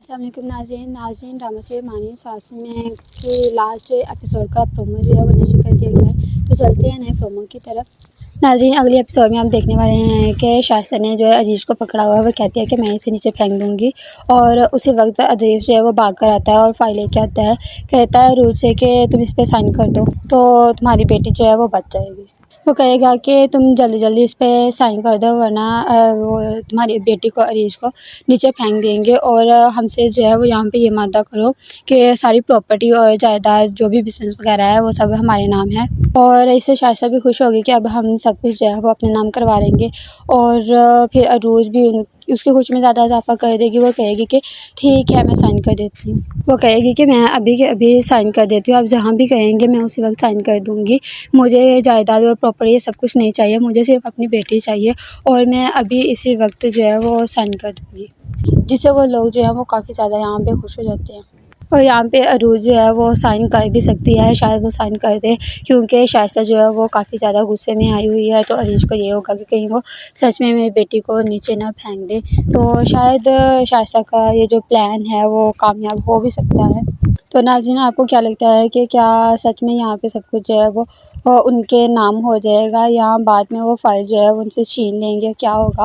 अस्सलाम वालेकुम नाज़रीन ड्रामा सीरियल मानी सासू में के लास्ट एपिसोड का प्रोमो जो है वो नशर कर दिया गया है। तो चलते हैं नए प्रोमो की तरफ। नाज़रीन अगले एपिसोड में हम देखने वाले हैं कि शाइस्ता ने जो है अजीज को पकड़ा हुआ है। वो कहती है कि मैं इसे नीचे फेंक दूंगी और उसी वक्त अजीज जो है वो भाग कर आता है और फाइल लेके आता है। कहता है रूल से कि तुम इस पर साइन कर दो तो तुम्हारी बेटी जो है वो बच जाएगी। वो कहेगा कि तुम जल्दी जल्दी इस पे साइन कर दो वरना वो तुम्हारी बेटी को अरीज को नीचे फेंक देंगे और हमसे जो है वो यहाँ पे ये वादा करो कि सारी प्रॉपर्टी और जायदाद जो भी बिजनेस वगैरह है वो सब हमारे नाम है। और इससे शायद भी खुश होगी कि अब हम सब कुछ जो है वो अपने नाम करवा लेंगे। और फिर अरूज भी उसकी खुशी में ज़्यादा इजाफा कर देगी। वो कहेगी कि ठीक है मैं साइन कर देती हूँ। वो कहेगी कि मैं अभी के अभी साइन कर देती हूँ, आप जहाँ भी कहेंगे मैं उसी वक्त साइन कर दूँगी। मुझे जायदाद और प्रॉपर्टी ये सब कुछ नहीं चाहिए, मुझे सिर्फ अपनी बेटी चाहिए और मैं अभी इसी वक्त जो है वो साइन कर दूँगी। जिससे वो लोग जो है वो काफ़ी ज़्यादा यहाँ पे खुश हो जाते हैं। और यहाँ पे अरूज जो है वो साइन कर भी सकती है, शायद वो साइन कर दे क्योंकि शाइस्ता जो है वो काफ़ी ज़्यादा गुस्से में आई हुई है। तो अरीज को ये होगा कि कहीं वो सच में मेरी बेटी को नीचे ना फेंक दे। तो शायद शाइस्ता का ये जो प्लान है वो कामयाब हो भी सकता है। तो नाज़रीन आपको क्या लगता है कि क्या सच में यहाँ पे सब कुछ जो है वो उनके नाम हो जाएगा या बाद में वो फाइल जो है उनसे छीन लेंगे, क्या होगा?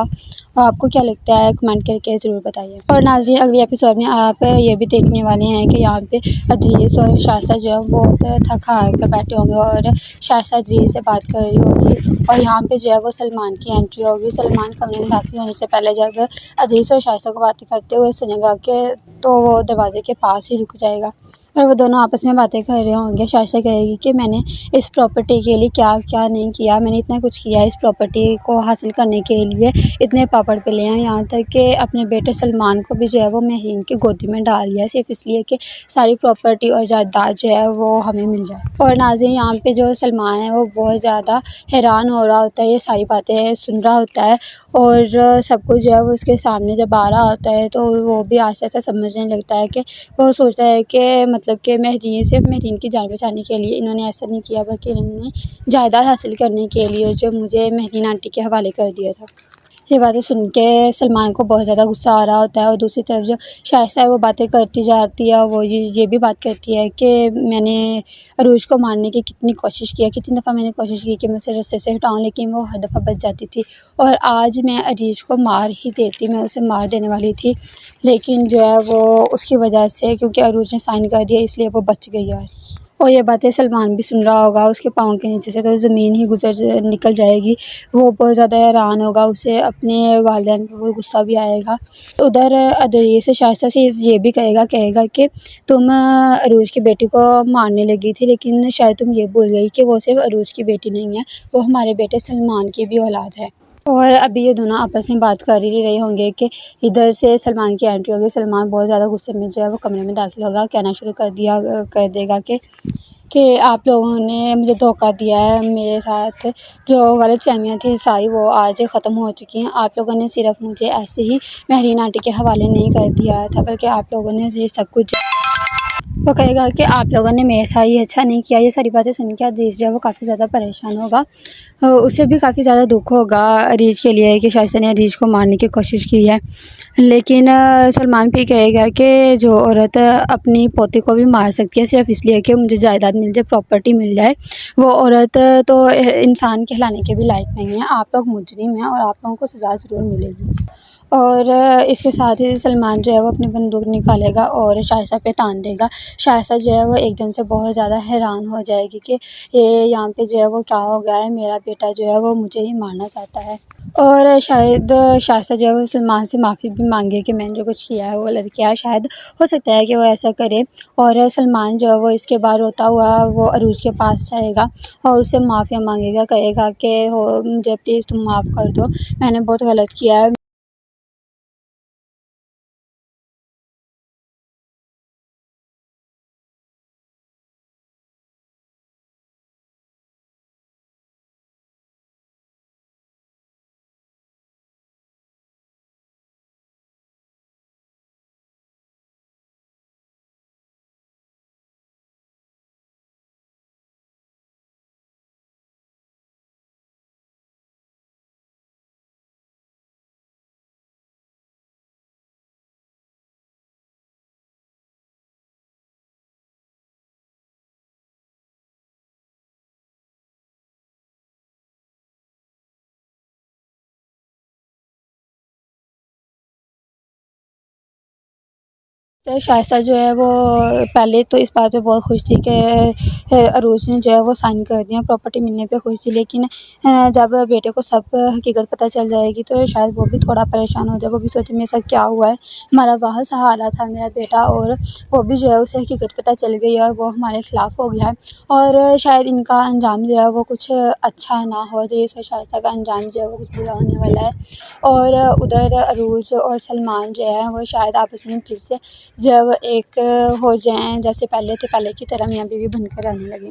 और आपको क्या लगता है कमेंट करके ज़रूर बताइए। और नाज़रीन अगले एपिसोड में आप ये भी देखने वाले हैं कि यहाँ पे अजीज़ और शाइस्ता जो है वो थक हार कर बैठे होंगे और शाइस्ता अजीज़ से बात कर रही होगी और यहाँ पे जो है वो सलमान की एंट्री होगी। सलमान कमरे में दाखिल होने से पहले जब अजीज़ और शाइस्ता को बातें करते हुए सुनेगा कि तो वो दरवाजे के पास ही रुक जाएगा और वो दोनों आपस में बातें कर रहे होंगे। शाइस्ता कहेगी कि मैंने इस प्रॉपर्टी के लिए क्या क्या नहीं किया, मैंने इतना कुछ किया इस प्रॉपर्टी को हासिल करने के लिए, इतने पापड़ बेले हैं, यहाँ तक कि अपने बेटे सलमान को भी जो है वो महरीन की गोदी में डाल लिया सिर्फ इसलिए कि सारी प्रॉपर्टी और जायदाद जो है वो हमें मिल जाए। और नाज़रीन यहाँ पे जो सलमान है वो बहुत ज़्यादा हैरान हो रहा होता है, ये सारी बातें सुन रहा होता है और सब कुछ जो है वो उसके सामने जब आ रहा होता है तो वो भी आहिस्ता आहिस्ता समझने लगता है कि वो सोचता है कि मतलब कि महरीन सिर्फ महरीन की जान बचाने के लिए इन्होंने ऐसा नहीं किया बल्कि इन्होंने जायदाद हासिल करने के लिए जो मुझे महरीन आंटी के हवाले कर दिया था। ये बातें सुन के सलमान को बहुत ज़्यादा गुस्सा आ रहा होता है और दूसरी तरफ जो शाइस्ता है वो बातें करती जाती है। वो ये भी बात करती है कि मैंने अरूज को मारने की कितनी कोशिश की है, कितनी दफ़ा मैंने कोशिश की कि मैं उसे रास्ते से हटाऊँ लेकिन वो हर दफ़ा बच जाती थी और आज मैं अरीज को मार ही देती, मैं उसे मार देने वाली थी लेकिन जो है वो उसकी वजह से क्योंकि अरूज ने साइन कर दिया इसलिए वो बच गई आज। और ये बातें सलमान भी सुन रहा होगा, उसके पाँव के नीचे से तो ज़मीन ही निकल जाएगी। वो बहुत ज़्यादा हैरान होगा, उसे अपने वालिदैन पे बहुत गुस्सा भी आएगा। उधर अदरीस शाइस्ता से ये भी कहेगा कि तुम अरूज की बेटी को मारने लगी थी लेकिन शायद तुम ये भूल गई कि वो सिर्फ अरूज की बेटी नहीं है, वो हमारे बेटे सलमान की भी औलाद है। और अभी ये दोनों आपस में बात कर ही रहे होंगे कि इधर से सलमान की एंट्री होगी। सलमान बहुत ज़्यादा गुस्से में जो है वो कमरे में दाखिल होगा, कहना शुरू कर देगा कि आप लोगों ने मुझे धोखा दिया है, मेरे साथ जो गलतफ़हमियाँ थी सारी वो आज ख़त्म हो चुकी हैं। आप लोगों ने सिर्फ़ मुझे ऐसे ही महरीन आंटी के हवाले नहीं कर दिया था बल्कि आप लोगों ने ये सब कुछ वो कहेगा कि आप लोगों ने मेरे साथ ये अच्छा नहीं किया। ये सारी बातें सुन के अजीज़ जो है वो काफ़ी ज़्यादा परेशान होगा। उसे भी काफ़ी ज़्यादा दुःख होगा अरीज के लिए कि शाइस्ता ने अरीज को मारने की कोशिश की है। लेकिन सलमान भी कहेगा कि जो औरत अपनी पोती को भी मार सकती है सिर्फ़ इसलिए कि मुझे जायदाद मिल जाए, प्रॉपर्टी मिल जाए, वो औरत तो इंसान कहलाने के भी लायक नहीं है। आप लोग मुजरिम हैं और आप लोगों को सज़ा ज़रूर मिलेगी। और इसके साथ ही सलमान जो है वो अपनी बंदूक निकालेगा और शाइस्ता पे तान देगा। शाइस्ता जो है वो एकदम से बहुत ज़्यादा हैरान हो जाएगी कि ये यहाँ पे जो है वो क्या हो गया है, मेरा बेटा जो है वो मुझे ही मारना चाहता है। और शायद शाइस्ता जो है वो सलमान से माफ़ी भी मांगे कि मैंने जो कुछ किया है वो गलत किया है। शायद हो सकता है कि वो ऐसा करे और सलमान जो है वो इसके बाद रोता हुआ वो अरूज के पास जाएगा और उससे माफ़िया मांगेगा, कहेगा कि हो मुझे प्लीज़ तुम माफ़ कर दो, मैंने बहुत गलत किया है। तो शाइस्ता जो है वो पहले तो इस बात पे बहुत खुश थी कि अरूज ने जो है वो साइन कर दिया, प्रॉपर्टी मिलने पे खुश थी। लेकिन जब बेटे को सब हकीकत पता चल जाएगी तो शायद वो भी थोड़ा परेशान हो जाएगा। वो भी सोचे मेरे साथ क्या हुआ है, हमारा बाहर सहारा था मेरा बेटा, और वो भी जो है उसे हकीकत पता चल गई है और वो हमारे खिलाफ़ हो गया है, और शायद इनका अंजाम जो है वो कुछ अच्छा ना हो। तो इस शाइस्ता का अंजाम जो है वो कुछ बुरा होने वाला है। और उधर अरूज और सलमान जो है वो शायद आपस में फिर से जब एक हो जाएं, जैसे पहले थे, पहले की तरह मियाँ बीवी बनकर रहने लगे।